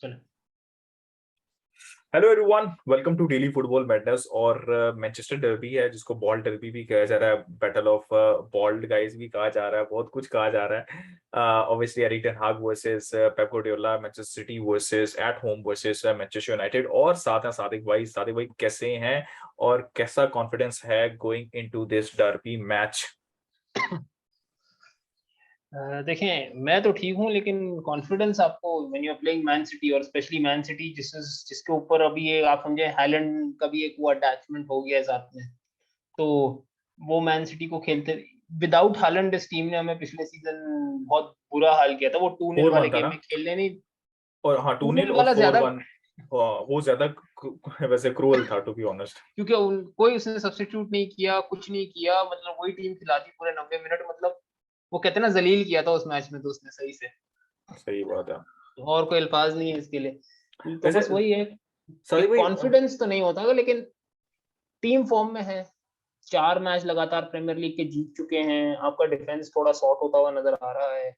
चलो। Hello everyone, welcome to daily football madness. और Manchester derby है जिसको बॉल डर्बी भी कहा जा रहा है, बैटल ऑफ बॉल्ड गाइज भी कहा जा रहा है, बहुत कुछ कहा जा रहा है। ऑब्वियसली एरिक टेन हाग versus Pep Guardiola, Manchester city versus at home versus Manchester United. और साथ हैं सादिक भाई कैसे हैं और कैसा कॉन्फिडेंस है going into this derby match? देखें, मैं तो ठीक हूँ, लेकिन कॉन्फिडेंस आपको when you are playing Man City और स्पेशली मैन सिटी जिसके ऊपर अभी ये आप समझे हाईलैंड का भी एक वो अटैचमेंट हो गया है साथ में। तो वो मैन सिटी को खेलते विदाउट हालैंड इस टीम ने हमें पिछले सीजन बहुत बुरा हाल किया था। वो 2-0 4-1 वाले था गेम ना? में खेलने नहीं, और हाँ, 2-0 2-0 और वाला ज्यादा, 4-1। वो ज्यादा वैसे क्रूअल था टू बी ऑनेस्ट। क्योंकि कोई उसने सब्स्टिट्यूट नहीं किया, कुछ नहीं किया, मतलब वही टीम खिला दी पूरे 90 मिनट। मतलब वो कहते हैं ना, जलील किया था उस मैच में तो उसने सही से। सही बात है। और कोई अल्फाज नहीं है इसके लिए। तो वैसे बस वही है कि सादिक भाई, कॉन्फिडेंस तो नहीं होता, लेकिन टीम फॉर्म में है। 4 मैच लगातार प्रीमियर लीग के जीत चुके हैं। आपका डिफेंस थोड़ा सॉर्ट होता हुआ नजर आ रहा है,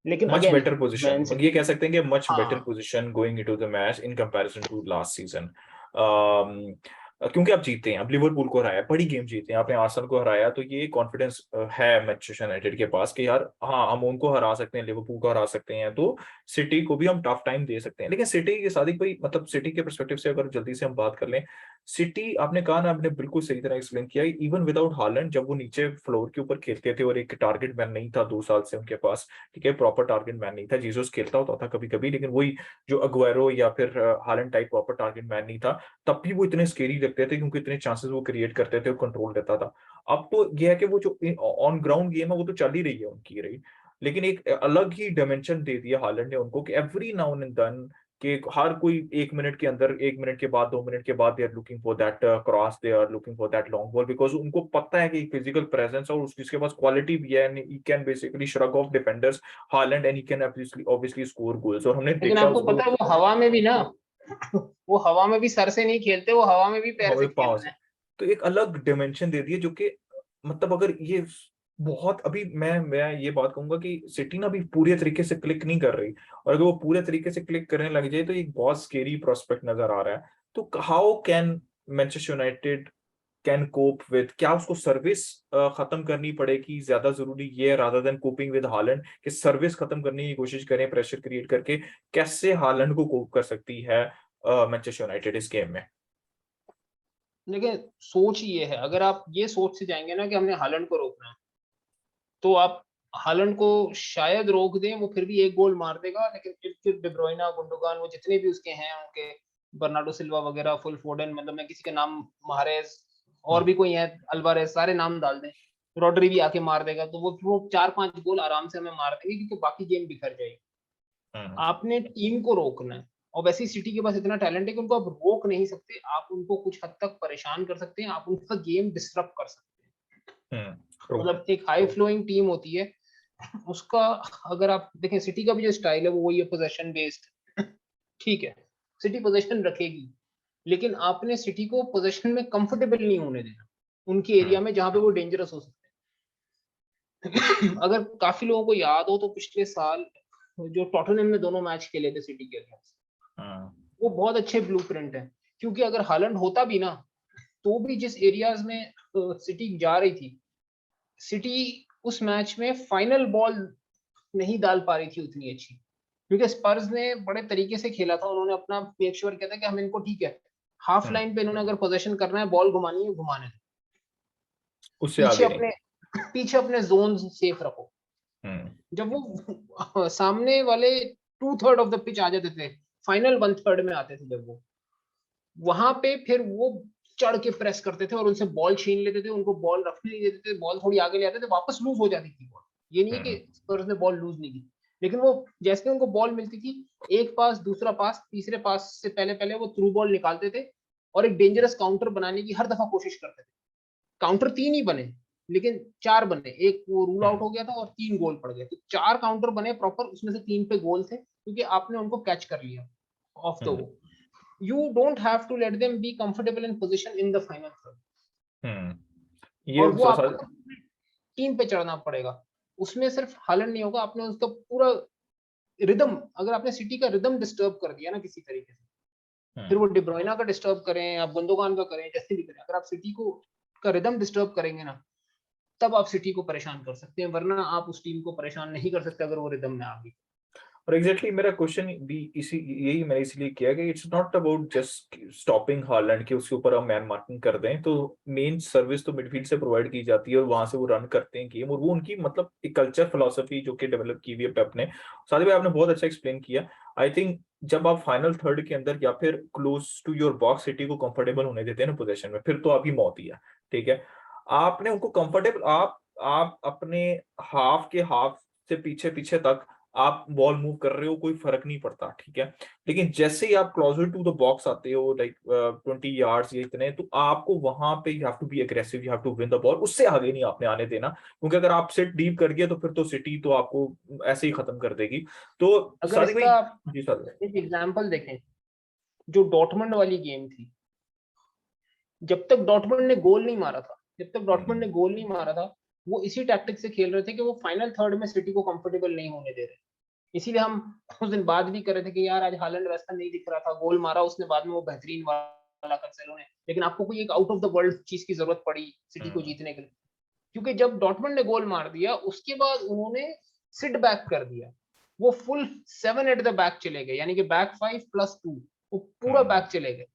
लेकिन much again better position, man ये सिटी। कह सकते हैं कि मच बेटर हाँ, position going into the match in comparison to last season. क्योंकि आप जीते हैं, आप लिवरपूल को हराया, बड़ी गेम जीते हैं, आपने आर्सेनल को हराया, तो ये कॉन्फिडेंस है मैनचेस्टर यूनाइटेड के पास कि यार हाँ, हम उनको हरा सकते हैं, लिवरपूल को हरा सकते हैं, तो सिटी को भी हम टफ टाइम दे सकते हैं। लेकिन सिटी के सादिक भाई, मतलब सिटी के परस्पेक्टिव से अगर जल्दी से हम बात कर लें, सिटी आपने कहा ना, आपने बिल्कुल सही तरह एक्सप्लेन किया, इवन विदाउट हालैंड जब वो नीचे फ्लोर के ऊपर खेलते थे और एक टारगेट मैन नहीं था 2 साल से उनके पास, ठीक है, प्रॉपर टारगेट मैन नहीं था। जीसस खेलता होता था कभी कभी, लेकिन वही जो अग्वायरो या फिर Holland type proper target man नहीं था, तब भी वो इतने स्केरी लगते थे क्योंकि इतने चांसेस वो क्रिएट करते थे और कंट्रोल रहता था। अब तो यह है कि वो जो ऑन ग्राउंड गेम है वो तो चल ही रही है उनकी रही, लेकिन एक अलग ही डायमेंशन दे दिया हालैंड ने उनको कि एवरी नाउ एंड देन, कि हर कोई 1 मिनट के अंदर, 1 मिनट के बाद, 2 मिनट के बाद, they are looking for that cross, they are looking for that long ball, because उनको पता है कि फिजिकल प्रेजेंस और उसके पास क्वालिटी भी है, and he can basically shrug of defenders Holland, and he can obviously score goals. और हमने लेकिन देखा आपको उसको पता है वो हवा में भी ना, वो हवा में भी सर से नहीं खेलते, वो हवा में भी पैर से हमें खेल पाँव रहे से, हैं। तो एक अलग डिमेंशन दे दिए जो कि, मतलब अगर ये बहुत, अभी मैं ये बात कहूंगा कि सिटी ना अभी पूरे तरीके से क्लिक नहीं कर रही, और अगर वो पूरे तरीके से क्लिक करने लग जाए तो एक बहुत स्केरी प्रोस्पेक्ट नजर आ रहा है। तो how can Manchester United can cope with, क्या उसको सर्विस खत्म करनी पड़ेगी, ज्यादा जरूरी ये है rather than coping with Holland, कि सर्विस खत्म करने की कोशिश करें प्रेशर क्रिएट करके? कैसे हालैंड को कोप कर सकती है मैनचेस्टर यूनाइटेड इस गेम में? लेकिन सोच ये है, अगर आप ये सोच से जाएंगे ना कि हमने हालैंड को रोकना है, तो आप हालैंड को शायद रोक दें, वो फिर भी एक गोल मार देगा, लेकिन फिर De Bruyne, गुंडोगान, वो जितने भी उसके हैं, उनके बर्नार्डो सिल्वा वगैरह, फुल फोर्डन, मतलब मैं किसी के नाम, महारेज, और भी कोई है, अल्वारेज, सारे नाम डाल दें, रॉड्री भी आके मार देगा, तो वो 4-5 गोल आराम से हमें मार देंगे, क्योंकि बाकी गेम बिखर जाएगी। हम्म। आपने टीम को रोकना है, और वैसे ही सिटी के पास इतना टैलेंट है कि उनको आप रोक नहीं सकते, आप उनको कुछ हद तक परेशान कर सकते हैं, आप उनका गेम डिस्टर्ब कर सकते हैं। हम्म। ट्रू। मतलब एक हाई फ्लोइंग टीम होती है उसका, अगर आप देखें सिटी का भी जो स्टाइल है वो वही है, पोजेशन बेस्ड। ठीक है, सिटी पोजेशन रखेगी, लेकिन आपने सिटी को पोजेशन में कंफर्टेबल नहीं होने देना उनके एरिया हम्म। में जहां पे वो डेंजरस हो सकते हैं। अगर काफी लोगों को याद हो तो पिछले साल जो टॉटनहम में दोनों मैच खेले थे सिटी के अगेंस्ट, हम्म। वो बहुत अच्छे ब्लूप्रिंट है। क्योंकि अगर हालैंड होता भी ना, तो भी जिस एरियाज में सिटी जा रही थी, सिटी उस मैच में फाइनल बॉल नहीं डाल पा रही थी उतनी अच्छी, क्योंकि स्पर्स ने बड़े तरीके से खेला था। उन्होंने अपना मेक श्योर किया था कि हम इनको, ठीक है, हाफ हम्म। लाइन पे इन्होंने अगर पोजेशन करना है, बॉल घुमानी है, घुमाने दो, उससे पीछे आगे नहीं। अपने पीछे अपने जोन सेफ रखो। हम्म। जब वो सामने वाले 2/3 ऑफ द पिच आ जाते थे, फाइनल 1/3 में आते थे, जब वो वहां पे फिर वो चढ़ के प्रेस करते थे और उनसे बॉल छीन लेते थे, उनको बॉल रखने नहीं देते थे, बॉल थोड़ी आगे ले आते थे, वापस लूज हो जाती थी बॉल। ये नहीं है हम्म। कि स्पर्स ने बॉल लूज नहीं की, लेकिन वो जैसे उनको बॉल मिलती थी, एक पास, दूसरा पास, तीसरे पास से पहले पहले वो थ्रू बॉल निकालते थे, और एक डेंजरस काउंटर बनाने की हर दफा कोशिश करते थे। काउंटर 3 ही बने, लेकिन 4 बने, एक वो रूल आउट हम्म। हो गया था और 3 गोल पड़ गए, तो 4 काउंटर बने प्रॉपर, उसमें से 3 पे गोल थे, क्योंकि आपने उनको कैच कर लिया ऑफ द हम्म। वो। You don't have to let them be comfortable in position in the final third, हम्म। ये और वो आपको टीम पे चढ़ना पड़ेगा। उसमें सिर्फ हालैंड नहीं होगा, आपने उसका पूरा रिदम, अगर आपने सिटी का रिदम डिस्टर्ब कर दिया ना किसी तरीके से, फिर वो डी ब्रुयना का डिस्टर्ब करें, आप गुंदोगान का करें, जैसे भी करें, अगर आप सिटी को का रिदम डिस्टर्ब करेंगे ना, तब आप सिटी को परेशान कर सकते हैं, वरना आप उस टीम को परेशान नहीं कर सकते अगर वो रिदम में आ गई। और एग्जैक्टली मेरा क्वेश्चन भी इसी यही मैंने इसलिए किया कि it's not about just stopping Holland कि उसके ऊपर हम मैन मार्किंग कर दें, तो मेन सर्विस तो मिडफील्ड से प्रोवाइड की जाती है और वहां से वो रन करते हैं गेम, और वो उनकी मतलब एक कल्चर फिलोसफी जो कि डेवलप की हुई है पेप ने। साथ ही आपने बहुत अच्छा एक्सप्लेन किया। आई थिंक जब आप फाइनल थर्ड के अंदर या फिर close to your box City को कंफर्टेबल होने देते हैं ना पोजीशन में, फिर तो आपकी मौत ही है। ठीक है, आपने उनको कंफर्टेबल, आप अपने हाफ से पीछे पीछे तक आप बॉल मूव कर रहे हो, कोई फर्क नहीं पड़ता, ठीक है। लेकिन जैसे ही आप क्लोजर टू द बॉक्स आते हो, लाइक 20 यार्ड्स या इतने, तो आपको वहां पे you have to be aggressive, you have to win the ball, उससे आगे नहीं आपने आने देना, क्योंकि अगर आप सिट डीप कर गए तो फिर तो सिटी तो आपको ऐसे ही खत्म कर देगी। तो अगर सादिक भाई, इसका आप जी सादिक। एक एग्जांपल देखें, जो डॉर्टमुंड वाली गेम थी, जब तक डॉर्टमुंड ने गोल नहीं मारा था, जब तक डॉर्टमुंड ने गोल नहीं मारा था, वो इसी टैक्टिक से खेल रहे थे कि वो फाइनल थर्ड में सिटी को कंफर्टेबल नहीं होने दे रहे। इसीलिए हम उस दिन बात भी कर रहे थे कि यार आज हालैंड वैसा नहीं दिख रहा था, गोल मारा उसने बाद में वो बेहतरीन वाला कैंसेलो ने, लेकिन आपको कोई एक आउट ऑफ द वर्ल्ड चीज की जरूरत पड़ी सिटी को जीतने के लिए, क्योंकि जब डॉर्टमुंड ने गोल मार दिया उसके बाद उन्होंने सिट बैक कर दिया, वो फुल 7 एट द बैक चले गए, यानी कि बैक 5+2, वो पूरा बैक चले गए।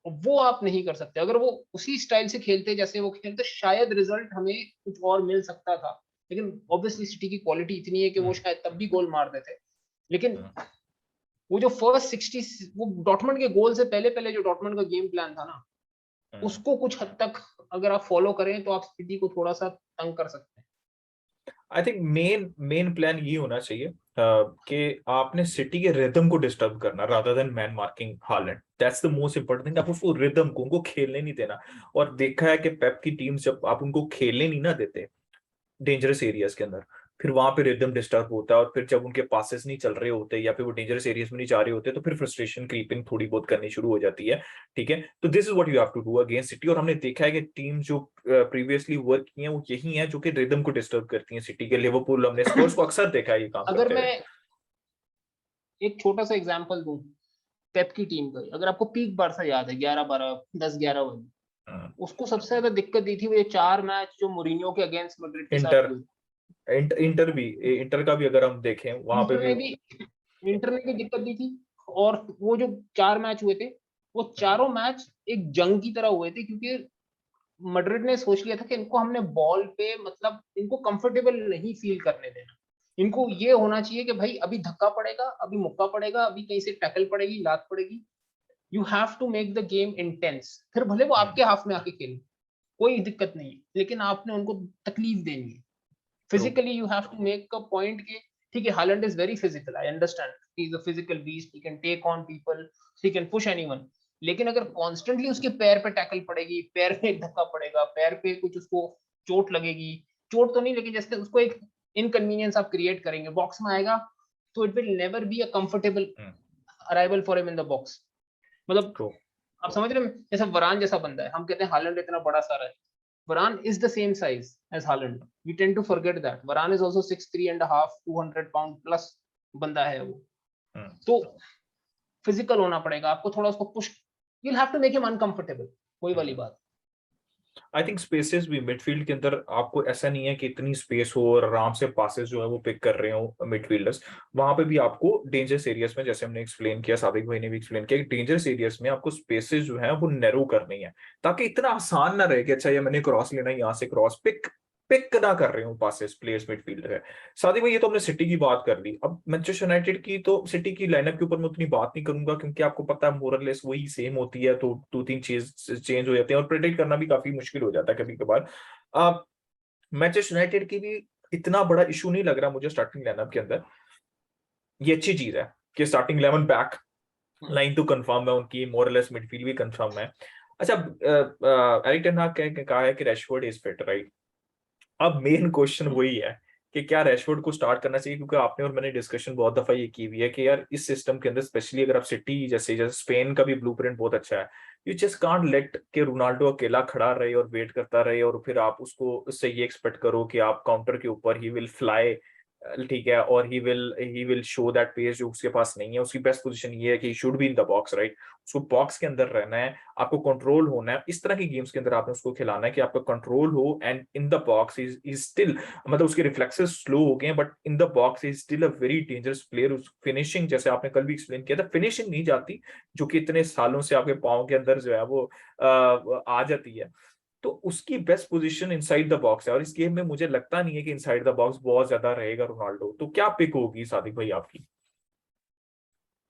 वो आप नहीं कर सकते, अगर वो उसी स्टाइल से खेलते जैसे वो खेलते, शायद रिजल्ट हमें कुछ और मिल सकता था, लेकिन ऑब्वियसली सिटी की क्वालिटी इतनी है कि वो शायद तब भी गोल मार देते। लेकिन वो जो फर्स्ट 60, वो डॉर्टमुंड के गोल से पहले पहले जो डॉर्टमुंड का गेम प्लान था ना, उसको कुछ हद तक अगर आप फॉलो करें तो आप सिटी को थोड़ा सा तंग कर सकते हैं। I think main main plan ये होना चाहिए कि आपने सिटी के रिदम को डिस्टर्ब करना rather than man marking Holland. That's the most important thing. आप उसको रिदम को उनको खेलने नहीं देना। और देखा है कि पेप की टीम जब आप उनको खेलने नहीं ना देते डेंजरस एरियाज के अंदर, फिर वहां पे रिदम डिस्टर्ब होता है, और फिर जब उनके पासेस नहीं चल रहे होते या फिर वो डेंजरस एरियाज में नहीं जा रहे होते, तो फिर फ्रस्ट्रेशन क्रीपिंग थोड़ी बहुत करनी शुरू हो जाती है। ठीक है, तो this is what you have to do against City. और हमने देखा है कि टीम जो प्रीवियसली वर्क की है वो यही है जो कि रिदम को डिस्टर्ब करती है सिटी के। लिवरपूल, हमने स्पर्स को अक्सर देखा है ये काम अगर करते हुए। मैं एक छोटा सा एग्जांपल दूं पेप की टीम का, अगर आपको पीक बारसा याद है, 11-12, 10-11 वाली, हाँ। उसको सबसे ज्यादा दिक्कत दी थी वो ये 4 मैच जो मोरिनियो के अगेंस्ट मैड्रिड के साथ इंटर हुए। इंटर भी, इंटर का भी अगर हम देखें वहां पे इंटर भी। ने भी इंटर ने भी दिक्कत दी थी, और वो जो 4 मैच हुए थे, वो चारों मैच एक जंग की तरह हुए थे, क्योंकि मैड्रिड ने सोच लिया था कि इनको हमने बॉल पे मतलब इनको कंफर्टेबल नहीं फील करने देना, इनको ये होना चाहिए कि भाई अभी धक्का पड़ेगा, अभी मुक्का पड़ेगा, अभी कहीं से टैकल पड़ेगी, लात पड़ेगी, you have to make the game intense, फिर भले वो आपके हाफ में आके खेले, कोई दिक्कत नहीं है, लेकिन आपने उनको तकलीफ देनी है। True. Physically you have to make a point कि ठीक है, Haaland is very physical, I understand, he is a physical beast, he can take on people, he can push anyone, लेकिन अगर कॉन्स्टेंटली उसके पैर पे टैकल पड़ेगी, पैर पे एक धक्का पड़ेगा, पैर पे कुछ उसको चोट लगेगी, चोट तो नहीं लेकिन जैसे उसको एक इनकन्वीनियंस आप क्रिएट करेंगे, बॉक्स में आएगा, तो it will never be a comfortable arrival for him in the box. मतलब ट्रू। आप समझ रहे हैं, जैसे वरान जैसा बंदा है, हम कहते हैं हालैंड इतना बड़ा सारा है, Varane is the same size as Haaland. We tend to forget that. Varane is also 6'3" and a half, 200 pound plus बंदा है वो। तो फिजिकल होना पड़ेगा आपको, थोड़ा उसको push, you'll have to make him uncomfortable, वही वाली बात। आई थिंक स्पेसेस भी मिडफील्ड के अंदर आपको ऐसा नहीं है कि इतनी स्पेस हो और आराम से पासेस जो है वो पिक कर रहे हो मिडफील्डर्स। वहां पे भी आपको डेंजरस एरियाज में, जैसे हमने एक्सप्लेन किया, सादिक भाई ने भी एक्सप्लेन किया, कि डेंजरस एरियाज में आपको स्पेसेस जो है वो नैरो करनी है, ताकि इतना आसान ना रहे कि अच्छा ये मैंने क्रॉस लेना है, यहाँ से क्रॉस पिक पिक ना कर रहे हो पासेस प्लेयर्स मिडफील्डर है। सादिक भाई, ये तो हमने सिटी की बात कर ली, अब मैनचेस्टर यूनाइटेड की, तो सिटी की लाइनअप के ऊपर मैं उतनी बात नहीं करूंगा क्योंकि आपको पता है मोरलेस वही सेम होती है, तो 2-3 चीज चेंज हो जाते हैं और प्रेडिक्ट करना भी काफी मुश्किल हो जाता है कभी कभार। मैनचेस्टर यूनाइटेड की भी इतना बड़ा इशू नहीं लग रहा मुझे स्टार्टिंग लाइनअप के अंदर। ये अच्छी चीज है कि स्टार्टिंग 11 बैक लाइन तो कंफर्म है उनकी, मोरलेस मिडफील्ड भी कंफर्म है। अच्छा, एरिक टेन हाग कहा है कि रैशफोर्ड इज फिट, राइट? अब मेन क्वेश्चन वही है कि क्या रैशफोर्ड को स्टार्ट करना चाहिए, क्योंकि आपने और मैंने डिस्कशन बहुत दफा ये की हुई है कि यार इस सिस्टम के अंदर, स्पेशली अगर आप सिटी जैसे जैसे स्पेन का भी ब्लूप्रिंट बहुत अच्छा है, यू जस्ट कांट लेट के रोनाल्डो अकेला खड़ा रहे और वेट करता रहे और फिर आप उसको उससे ये एक्सपेक्ट करो कि आप काउंटर के ऊपर ही विल फ्लाई ठीक है, और he will show that pace जो उसके पास नहीं है। उसकी बेस्ट पोजीशन ये है कि should be in the box, right. उसको बॉक्स के अंदर रहना है, आपको कंट्रोल होना है। इस तरह की गेम्स के अंदर आपने उसको खिलाना है कि आपका कंट्रोल हो, and in the box is still, मतलब उसके रिफ्लेक्सेस स्लो हो गए हैं, but in the box is still a very dangerous player. उस फिनिशिंग, जैसे आपने कल भी एक्सप्लेन किया था, फिनिशिंग नहीं जाती, जो कि इतने सालों से आपके पाँव के अंदर जो है वो आ जाती है। तो उसकी best position inside the box है, और इस गेम में मुझे लगता नहीं है कि इनसाइड द बॉक्स बहुत ज्यादा रहेगा रोनाल्डो। तो क्या पिक होगी सादिक भाई आपकी?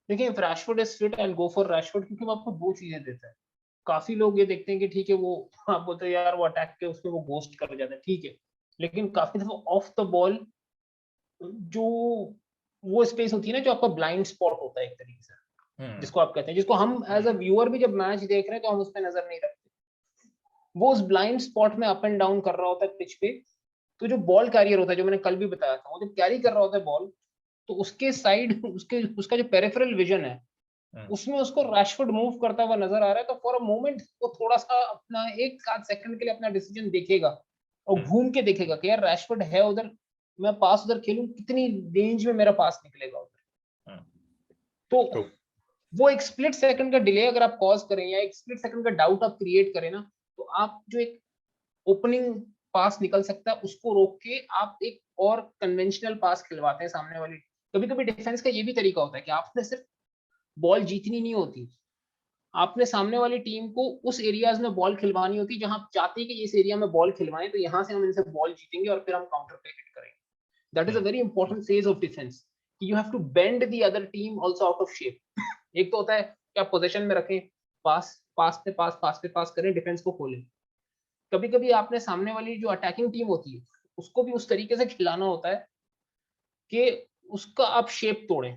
देखिए, if Rashford is fit, I will go for Rashford, क्योंकि वो आपको दो चीजें देता है। काफी लोग ये देखते हैं कि ठीक है वो, आप बोलते हैं यार वो अटैक के उसमें वो गोस्ट कर जाता है, ठीक है, लेकिन काफी दफा ऑफ द बॉल जो वो स्पेस होती है ना, जो आपका ब्लाइंड स्पॉट होता है एक तरीके से, जिसको आप कहते हैं, जिसको हम एज अ व्यूअर भी जब मैच देख रहे हैं तो हम उस पर नजर नहीं रखते, वो उस ब्लाइंड स्पॉट में अप एंड डाउन कर रहा होता है पिच पे। तो जो बॉल कैरियर होता है, जो मैंने कल भी बताया था, वो जब कैरी कर रहा होता है बॉल, तो उसके साइड उसके उसका जो पेरिफेरल विजन है, उसमें उसको रैशफोर्ड मूव करता हुआ नजर आ रहा है, तो फॉर अ मोमेंट वो थोड़ा सा अपना एक आध सेकंड के लिए अपना डिसीजन देखेगा और घूम के देखेगा कि यार रैशफोर्ड है उधर, मैं पास उधर खेलूं, कितनी रेंज में मेरा पास निकलेगा उधर। तो वो एक स्प्लिट सेकंड का डिले अगर आप कॉज करें, या एक स्प्लिट सेकंड का डाउट आप क्रिएट करें ना, तो आप जो एक ओपनिंग पास निकल सकता है उसको रोक के आप एक और कन्वेंशनल पास खिलवाते हैं सामने वाली। कभी कभी डिफेंस का ये भी तरीका होता है कि आपने सिर्फ बॉल जीतनी नहीं होती, आपने सामने वाली टीम को उस एरियाज में बॉल खिलवानी होती है जहां आप चाहते हैं कि इस एरिया में बॉल खिलवाएं, तो यहां से हम इनसे बॉल जीतेंगे और फिर हम काउंटर पे हिट करेंगे। That is a very important phase of defence, you have to bend the other team also out of shape. एक तो होता है कि आप पोजीशन में रखें, पास पास पे पास करें, डिफेंस को खोलें। कभी कभी आपने सामने वाली जो अटैकिंग टीम होती है उसको भी उस तरीके से खिलाना होता है कि उसका आप शेप तोड़ें,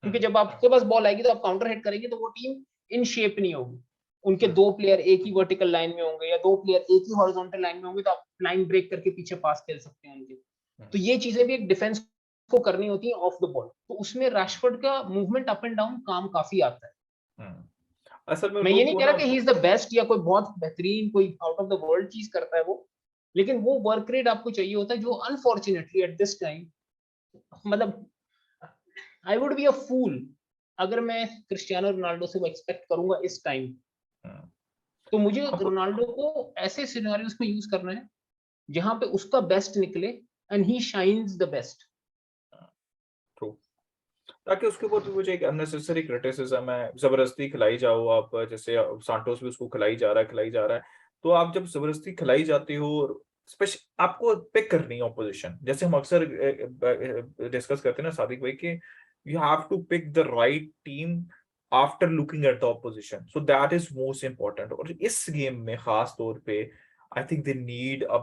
क्योंकि जब आपके पास बॉल आएगी तो आप काउंटर हिट करेंगे, तो वो टीम इन शेप नहीं होगी। उनके दो प्लेयर एक ही वर्टिकल लाइन में होंगे या दो प्लेयर एक ही हॉरिजॉन्टल लाइन में होंगे, तो आप लाइन ब्रेक करके पीछे पास खेल सकते हैं उनके। तो ये चीजें भी एक डिफेंस को करनी होती है ऑफ द बॉल, तो उसमें रैशफोर्ड का movement up and down calm काफी आता है। असल में मैं ये लोग नहीं को कह रहा ना, कि ही इज द बेस्ट या कोई बहुत बेहतरीन कोई आउट ऑफ द वर्ल्ड चीज करता है वो, लेकिन वो वर्क रेट आपको चाहिए होता है जो अनफॉर्चुनेटली एट दिस टाइम, मतलब आई वुड बी अ फूल अगर मैं क्रिस्टियानो रोनाल्डो से वो एक्सपेक्ट करूंगा इस टाइम। तो मुझे अब रोनाल्डो को ऐसे सिनेरियोस में यूज करना है जहां पे उसका बेस्ट निकले and he shines the best. True, ताकि उसके ऊपर भी मुझे एक अननेसेसरी क्रिटिसिज्म है, जबरदस्ती खिलाई जाओ आप, जैसे सांटोस भी उसको खिलाई जा रहा है। तो आप जब जबरदस्ती खिलाई जाते हो, स्पेशल आपको पिक करनी है ऑपोजिशन, जैसे हम अक्सर डिस्कस करते हैं ना सादिक भाई, कि you have to pick the right team after looking at the opposition, so that is most important. और इस गेम में खास तौर पे I think they need a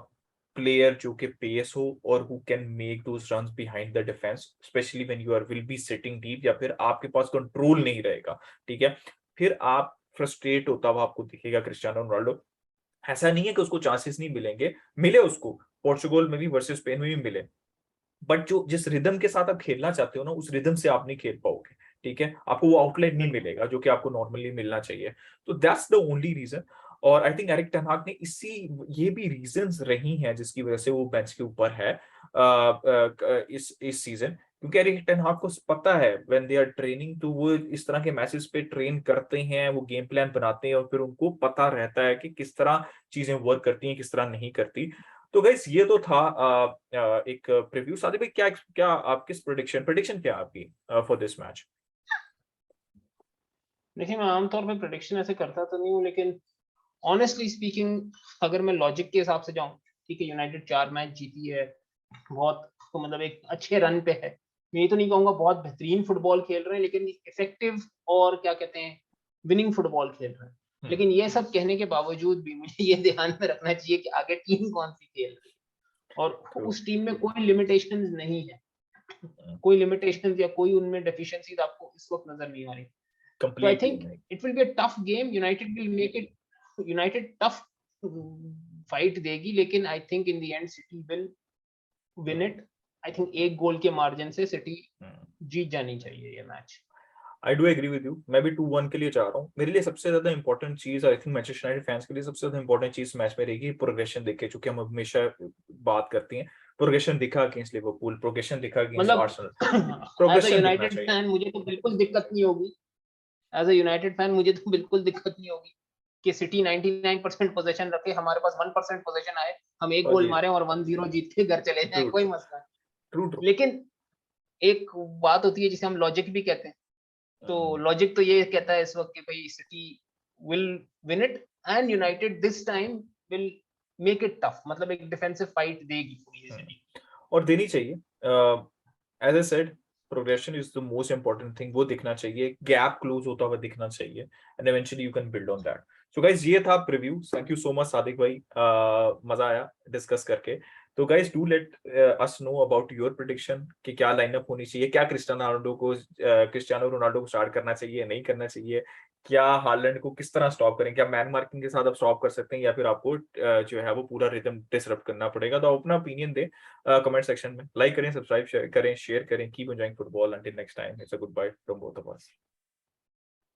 player जो कि पेस हो और who can make those runs behind the defence, specially when you are will be sitting deep, या फिर आपके पास कंट्रोल नहीं रहेगा, ठीक है, फिर आप फ्रस्ट्रेट होता हुआ आपको दिखेगा क्रिस्टियानो रोनाल्डो। ऐसा नहीं है कि उसको चांसेस नहीं मिलेंगे, मिले उसको, पोर्चुगल में भी वर्सेस स्पेन में भी मिले, बट जो जिस रिदम के साथ आप खेलना चाहते हो ना, उस रिदम से आप नहीं खेल पाओगे, ठीक है, आपको वो आउटलेट नहीं मिलेगा जो कि आपको नॉर्मली मिलना चाहिए। तो दैट्स द ओनली रीजन। और आई थिंक एरिक टेन हाग ने इसी, ये भी रीजंस रही हैं जिसकी वजह से वो बेंच के ऊपर है इस सीजन, क्योंकि एरिक टेन हाग को पता है व्हेन दे आर ट्रेनिंग, तो वो इस तरह के मैचेस पे ट्रेन करते हैं, वो गेम प्लान बनाते हैं, और फिर उनको पता रहता है कि किस तरह चीजें वर्क करती हैं, किस तरह नहीं करती। तो गाइस ये तो था एक प्रीव्यू। सादिक भाई, क्या क्या आपकी प्रेडिक्शन क्या है आपकी फॉर दिस मैच? देखिए, मैं आमतौर पे प्रेडिक्शन ऐसे करता तो नहीं हूँ, लेकिन ऑनेस्टली स्पीकिंग अगर मैं लॉजिक के हिसाब से जाऊं, ठीक है, यूनाइटेड 4 मैच जीती है, बहुत तो मतलब एक अच्छे रन पे है। मैं ये तो नहीं कहूंगा बहुत बेहतरीन फुटबॉल खेल रहे हैं, लेकिन इफेक्टिव और क्या कहते हैं, विनिंग फुटबॉल खेल रहे हैं। लेकिन ये सब कहने के बावजूद भी मुझे ये ध्यान में रखना चाहिए कि आगे टीम कौन सी खेल रही है, और ट्रू। उस टीम में कोई लिमिटेशंस नहीं है, कोई लिमिटेशंस या कोई उनमें डेफिशिएंसीज आपको इस वक्त नजर नहीं आ रही। तो आई कंप्लीटली थिंक नहीं। It will be a tough game, United will make it, United tough fight देगी, लेकिन I think in the end city will win it. I think एक गोल के मार्जिन से सिटी जीत जानी चाहिए ये मैच। I do agree with you, मैं भी 2-1 के लिए जा रहा हूँ। मेरे लिए सबसे ज्यादा इंपॉर्टेंट चीज, I think Manchester United fans के लिए सबसे ज्यादा इंपॉर्टेंट चीज मैच में रहेगी प्रोग्रेशन देखे, चूंकि हम हमेशा बात करते हैं प्रोग्रेशन दिखा अगेंस्ट लिवरपूल, प्रोग्रेशन दिखा अगेंस्ट मतलब आर्सेनल, एज अ प्रोग्रेशन दिखना यूनाइटेड चाहिए। फैन मुझे तो बिल्कुल दिक्कत नहीं होगी, एज अ यूनाइटेड फैन मुझे तो बिल्कुल दिक्कत नहीं होगी कि सिटी 99% पोजीशन रखे, हमारे पास 1% पोजीशन आए, हम एक और गोल ये मारे और 1-0 जीत के घर चले ट्रू जाएं, कोई ट्रू मसला नहीं। True true. लेकिन एक बात होती है जिसे हम लॉजिक भी कहते हैं, तो लॉजिक तो ये कहता है इस वक्त कि भाई city will win it and United this time will make it tough, मतलब एक डिफेंसिव फाइट देगी पूरी सिटी। और देनी चाहिए, as I said progression is the most important thing, वो दिखना चाहिए, गैप क्लोज होता हुआ दिखना चाहिए, and eventually you can build on that. So guys ये था preview, thank you so much Sadiq भाई, मजा आया डिस्कस करके। तो guys do let us know about your prediction कि क्या लाइनअप होनी चाहिए, क्या क्रिस्टियानो रोनाल्डो को स्टार्ट करना चाहिए, नहीं करना चाहिए, क्या हालैंड को किस तरह स्टॉप करें, क्या मैन मार्किंग के साथ आप स्टॉप कर सकते हैं, या फिर आपको जो है वो पूरा रिदम डिसरप्ट करना पड़ेगा। तो अपना ओपिनियन दे कमेंट सेक्शन में, लाइक करें, सब्सक्राइब करें, शेयर करें। Keep enjoying football, until next time, it's a goodbye from both of us.